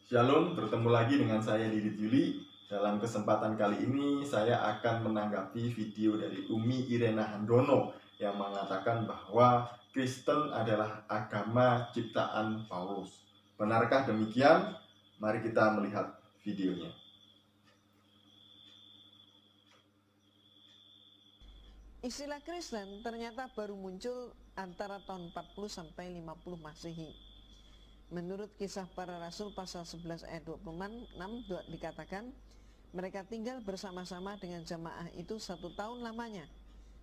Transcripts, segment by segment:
Shalom, bertemu lagi dengan saya Didit Yuli. Dalam kesempatan kali ini saya akan menanggapi video dari Umi Irena Handono yang mengatakan bahwa Kristen adalah agama ciptaan Paulus. Benarkah demikian? Mari kita melihat videonya. Istilah Kristen ternyata baru muncul antara tahun 40 sampai 50 Masehi. Menurut Kisah Para Rasul pasal 11 ayat 26 dikatakan, mereka tinggal bersama-sama dengan jamaah itu 1 tahun lamanya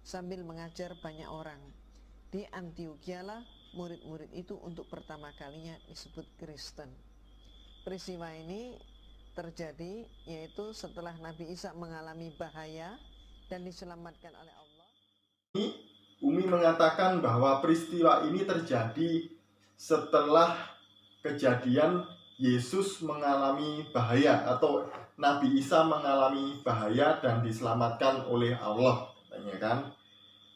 sambil mengajar banyak orang. Di Antiokhia lah murid-murid itu untuk pertama kalinya disebut Kristen. Peristiwa ini terjadi yaitu setelah Nabi Isa mengalami bahaya dan diselamatkan oleh Allah. Umi mengatakan bahwa peristiwa ini terjadi setelah kejadian Yesus mengalami bahaya atau Nabi Isa mengalami bahaya dan diselamatkan oleh Allah, katanya kan.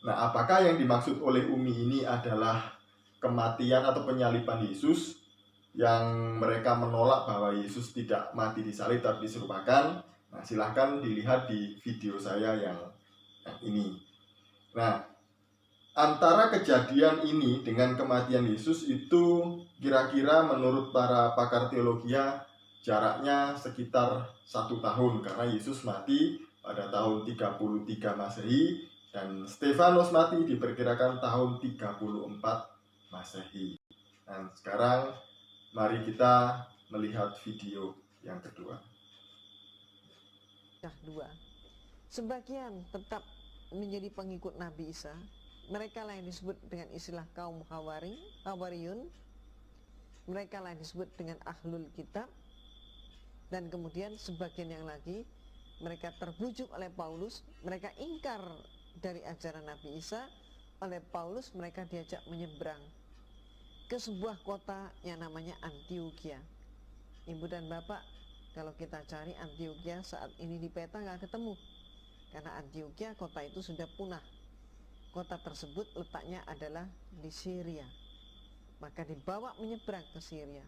Nah, apakah yang dimaksud oleh Umi ini adalah kematian atau penyaliban Yesus yang mereka menolak bahwa Yesus tidak mati di salib tapi diserupakan? Nah, silahkan dilihat di video saya yang ini. Nah, antara kejadian ini dengan kematian Yesus itu kira-kira menurut para pakar teologi jaraknya sekitar 1 tahun, karena Yesus mati pada tahun 33 Masehi dan Stefanus mati diperkirakan tahun 34 Masehi. Dan sekarang mari kita melihat video yang kedua. Sebagian tetap menjadi pengikut Nabi Isa. Mereka lah yang disebut dengan istilah kaum Hawariyun. Mereka lah yang disebut dengan Ahlul Kitab. Dan kemudian sebagian yang lagi, mereka terbujuk oleh Paulus. Mereka ingkar dari ajaran Nabi Isa. Oleh Paulus mereka diajak menyeberang ke sebuah kota yang namanya Antiokhia. Ibu dan Bapak, kalau kita cari Antiokhia saat ini di peta nggak ketemu. Karena Antiokhia kota itu sudah punah. Kota tersebut letaknya adalah di Syria. Maka dibawa menyeberang ke Syria.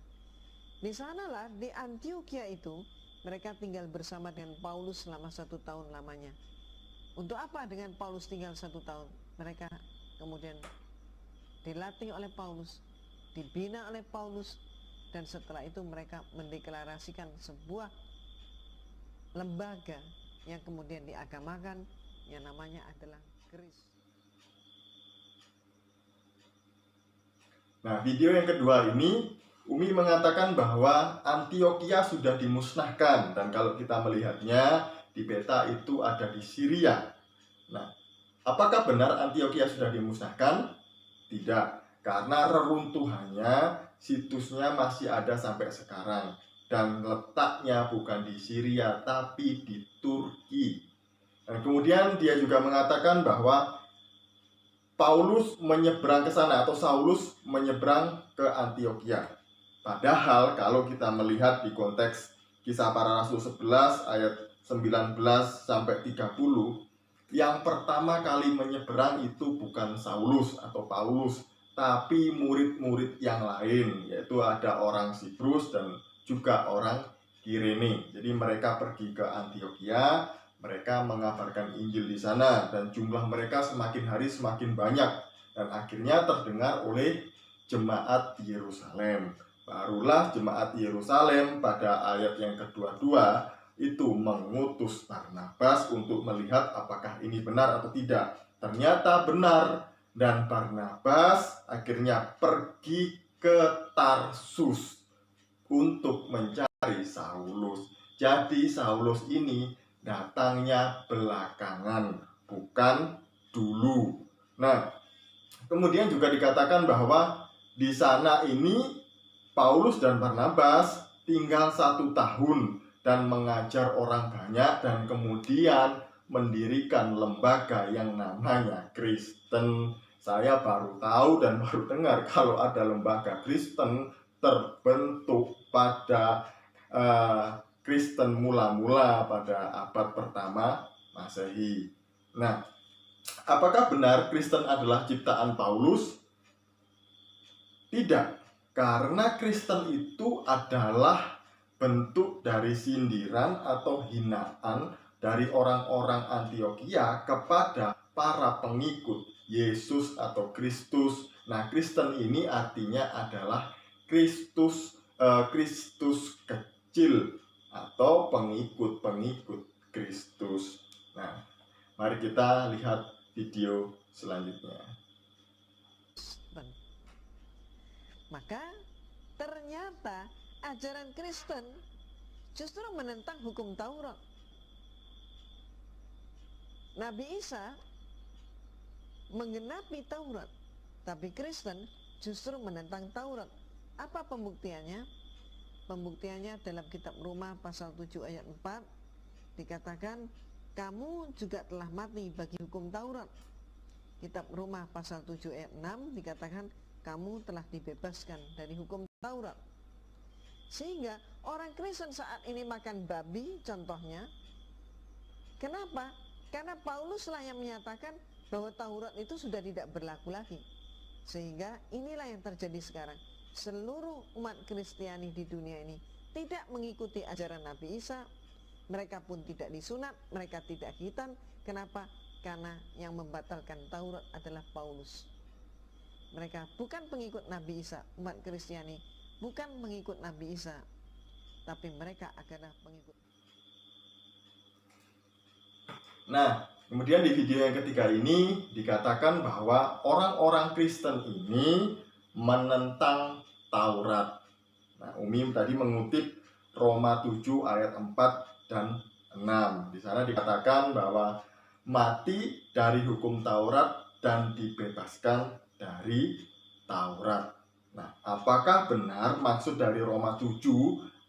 Di sanalah di Antiokhia itu mereka tinggal bersama dengan Paulus selama 1 tahun lamanya. Untuk apa dengan Paulus tinggal 1 tahun? Mereka kemudian dilatih oleh Paulus, dibina oleh Paulus, dan setelah itu mereka mendeklarasikan sebuah lembaga yang kemudian diagamakan yang namanya adalah Kristus. Nah, video yang kedua ini Umi mengatakan bahwa Antiokhia sudah dimusnahkan, dan kalau kita melihatnya di peta itu ada di Syria. Nah, apakah benar Antiokhia sudah dimusnahkan? Tidak, karena reruntuhannya situsnya masih ada sampai sekarang dan letaknya bukan di Syria tapi di Turki. Dan kemudian dia juga mengatakan bahwa Paulus menyeberang ke sana atau Saulus menyeberang ke Antiokhia. Padahal kalau kita melihat di konteks Kisah Para Rasul 11 ayat 19 sampai 30, yang pertama kali menyeberang itu bukan Saulus atau Paulus, tapi murid-murid yang lain, yaitu ada orang Siprus dan juga orang Kirene. Jadi mereka pergi ke Antiokhia, mereka mengabarkan Injil di sana, dan jumlah mereka semakin hari semakin banyak, dan akhirnya terdengar oleh jemaat Yerusalem. Barulah jemaat Yerusalem pada ayat yang kedua itu mengutus Barnabas untuk melihat apakah ini benar atau tidak. Ternyata benar, dan Barnabas akhirnya pergi ke Tarsus untuk mencari Saulus. Jadi Saulus ini datangnya belakangan, bukan dulu. Nah, kemudian juga dikatakan bahwa di sana ini Paulus dan Barnabas tinggal 1 tahun dan mengajar orang banyak, dan kemudian mendirikan lembaga yang namanya Kristen. Saya baru tahu dan baru dengar kalau ada lembaga Kristen terbentuk pada Kristen mula-mula pada abad pertama Masehi. Nah, apakah benar Kristen adalah ciptaan Paulus? Tidak, karena Kristen itu adalah bentuk dari sindiran atau hinaan dari orang-orang Antiokhia kepada para pengikut Yesus atau Kristus. Nah, Kristen ini artinya adalah Kristus kecil atau pengikut-pengikut Kristus. Nah, mari kita lihat video selanjutnya. Maka ternyata ajaran Kristen justru menentang hukum Taurat. Nabi Isa menggenapi Taurat, tapi Kristen justru menentang Taurat. Apa pembuktiannya? Pembuktiannya dalam kitab Roma pasal 7 ayat 4 dikatakan, kamu juga telah mati bagi hukum Taurat. Kitab Roma pasal 7 ayat 6 dikatakan, kamu telah dibebaskan dari hukum Taurat. Sehingga orang Kristen saat ini makan babi contohnya. Kenapa? Karena Paulus lah yang menyatakan bahwa Taurat itu sudah tidak berlaku lagi. Sehingga inilah yang terjadi sekarang. Seluruh umat Kristiani di dunia ini tidak mengikuti ajaran Nabi Isa. Mereka pun tidak disunat, mereka tidak khitan. Kenapa? Karena yang membatalkan Taurat adalah Paulus. Mereka bukan pengikut Nabi Isa, umat Kristiani bukan mengikut Nabi Isa, tapi mereka adalah pengikut. Nah, kemudian di video yang ketiga ini dikatakan bahwa orang-orang Kristen ini menentang Taurat. Nah, Umi tadi mengutip Roma 7 ayat 4 dan 6. Di sana dikatakan bahwa mati dari hukum Taurat dan dibebaskan dari Taurat. Nah, apakah benar maksud dari Roma 7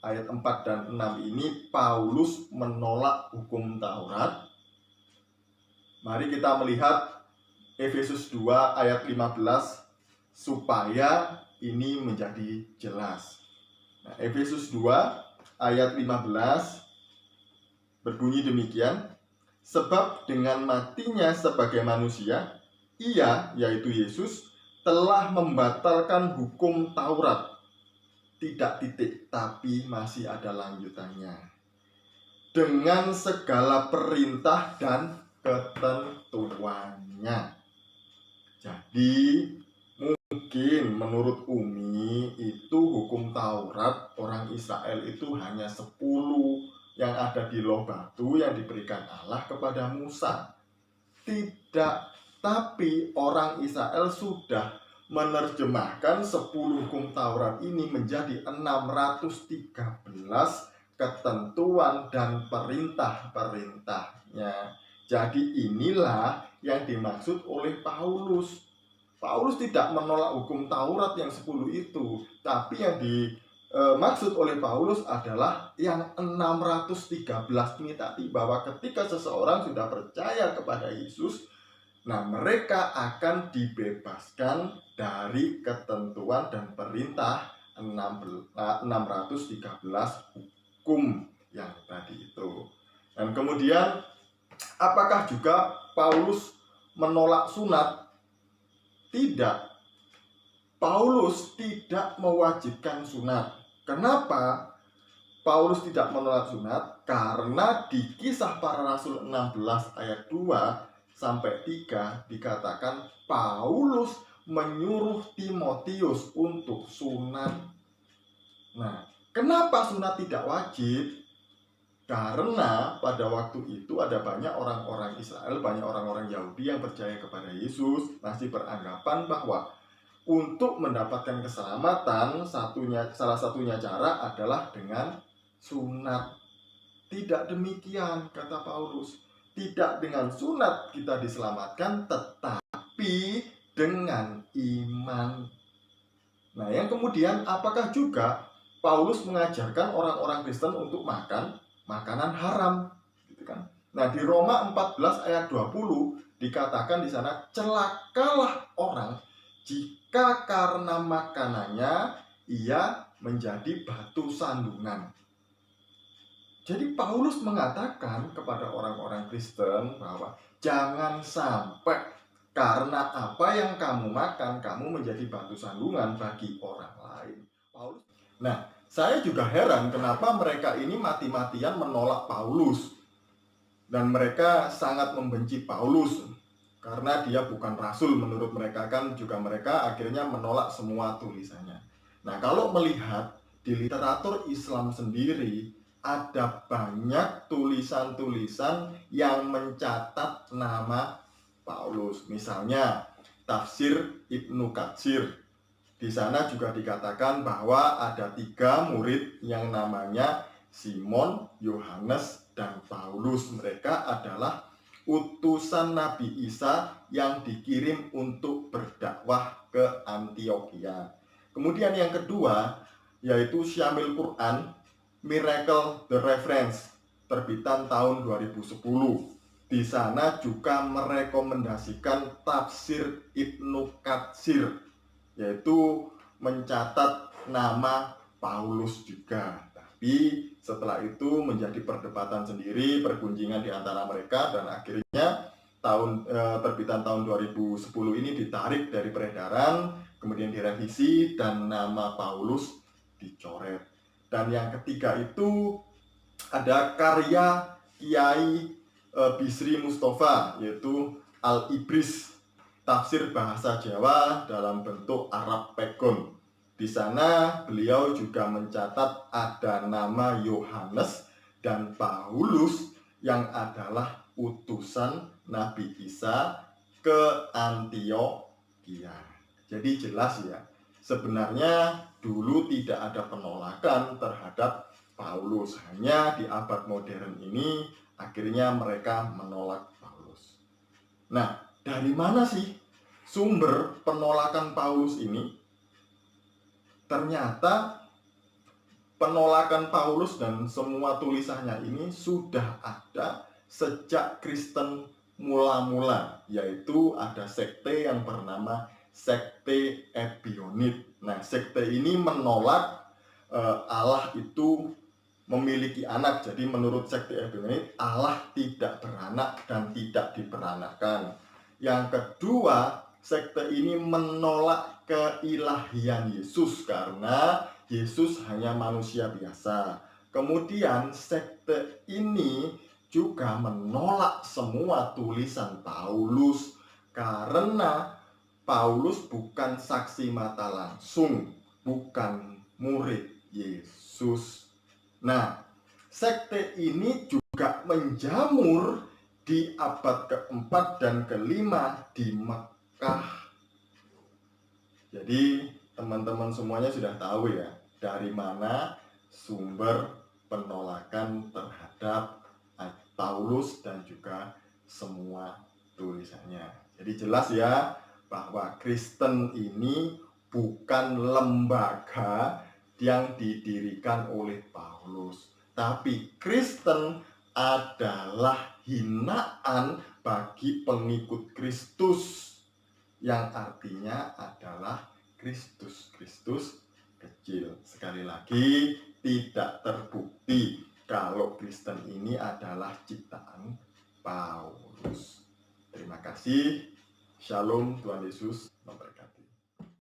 ayat 4 dan 6 ini Paulus menolak hukum Taurat? Mari kita melihat Efesus 2 ayat 15 supaya ini menjadi jelas. Nah, Efesus 2 ayat 15 berbunyi demikian, sebab dengan matinya sebagai manusia, ia, yaitu Yesus, telah membatalkan hukum Taurat. Tidak titik, tapi masih ada lanjutannya. Dengan segala perintah dan ketentuannya. Jadi, mungkin menurut Umi, itu hukum Taurat orang Israel itu hanya 10 yang ada di loh batu yang diberikan Allah kepada Musa. Tidak. Tapi orang Israel sudah menerjemahkan 10 hukum Taurat ini menjadi 613 ketentuan dan perintah-perintahnya. Jadi inilah yang dimaksud oleh Paulus. Paulus tidak menolak hukum Taurat yang 10 itu, tapi yang dimaksud oleh Paulus adalah yang 613 ini tadi, bahwa ketika seseorang sudah percaya kepada Yesus, nah mereka akan dibebaskan dari ketentuan dan perintah 613 hukum yang tadi itu. Dan kemudian apakah juga Paulus menolak sunat? Tidak. Paulus tidak mewajibkan sunat. Kenapa Paulus tidak menolak sunat? Karena di Kisah Para Rasul 16 ayat 2 sampai 3 dikatakan Paulus menyuruh Timotius untuk sunat. Nah, kenapa sunat tidak wajib? Karena pada waktu itu ada banyak orang-orang Israel, banyak orang-orang Yahudi yang percaya kepada Yesus, masih beranggapan bahwa untuk mendapatkan keselamatan salah satunya cara adalah dengan sunat. Tidak demikian, kata Paulus. Tidak dengan sunat kita diselamatkan, tetapi dengan iman. Nah, yang kemudian apakah juga Paulus mengajarkan orang-orang Kristen untuk makan makanan haram, gitu kan? Nah, di Roma 14 ayat 20 dikatakan di sana, celakalah orang jika karena makanannya ia menjadi batu sandungan. Jadi Paulus mengatakan kepada orang-orang Kristen bahwa jangan sampai karena apa yang kamu makan, kamu menjadi batu sandungan bagi orang lain. Nah, Saya juga heran kenapa mereka ini mati-matian menolak Paulus. Dan mereka sangat membenci Paulus. Karena dia bukan rasul menurut mereka, kan juga mereka akhirnya menolak semua tulisannya. Nah, kalau melihat di literatur Islam sendiri, ada banyak tulisan-tulisan yang mencatat nama Paulus. Misalnya, tafsir Ibnu Katsir. Di sana juga dikatakan bahwa ada 3 murid yang namanya Simon, Yohanes, dan Paulus. Mereka adalah utusan Nabi Isa yang dikirim untuk berdakwah ke Antioquia. Kemudian yang kedua yaitu Syamil Quran, Miracle the Reference, terbitan tahun 2010. Di sana juga merekomendasikan tafsir Ibnu Katsir, yaitu mencatat nama Paulus juga. Tapi setelah itu menjadi perdebatan sendiri, pergunjingan di antara mereka, dan akhirnya terbitan tahun 2010 ini ditarik dari peredaran, kemudian direvisi dan nama Paulus dicoret. Dan yang ketiga itu ada karya Kiai Bisri Mustafa, yaitu Al-Ibris, tafsir bahasa Jawa dalam bentuk Arab Pegon. Di sana beliau juga mencatat ada nama Yohanes dan Paulus yang adalah utusan Nabi Isa ke Antioquia. Jadi jelas ya, sebenarnya dulu tidak ada penolakan terhadap Paulus. Hanya di abad modern ini akhirnya mereka menolak Paulus. Nah, dari mana sih sumber penolakan Paulus ini? Ternyata penolakan Paulus dan semua tulisannya ini sudah ada sejak Kristen mula-mula, yaitu ada sekte yang bernama sekte Ebionit. Nah, sekte ini menolak Allah itu memiliki anak. Jadi menurut sekte Ebionit, Allah tidak beranak dan tidak diperanakkan. Yang kedua, sekte ini menolak keilahian Yesus karena Yesus hanya manusia biasa. Kemudian sekte ini juga menolak semua tulisan Paulus karena Paulus bukan saksi mata langsung, bukan murid Yesus. Nah, sekte ini juga menjamur di abad keempat dan kelima di Mekah. Jadi teman-teman semuanya sudah tahu ya, dari mana sumber penolakan terhadap Paulus dan juga semua tulisannya. Jadi jelas ya, bahwa Kristen ini bukan lembaga yang didirikan oleh Paulus, tapi Kristen adalah hinaan bagi pengikut Kristus, yang artinya adalah Kristus kecil. Sekali lagi, tidak terbukti kalau Kristen ini adalah ciptaan Paulus. Terima kasih. Shalom, Tuhan Yesus memberkati.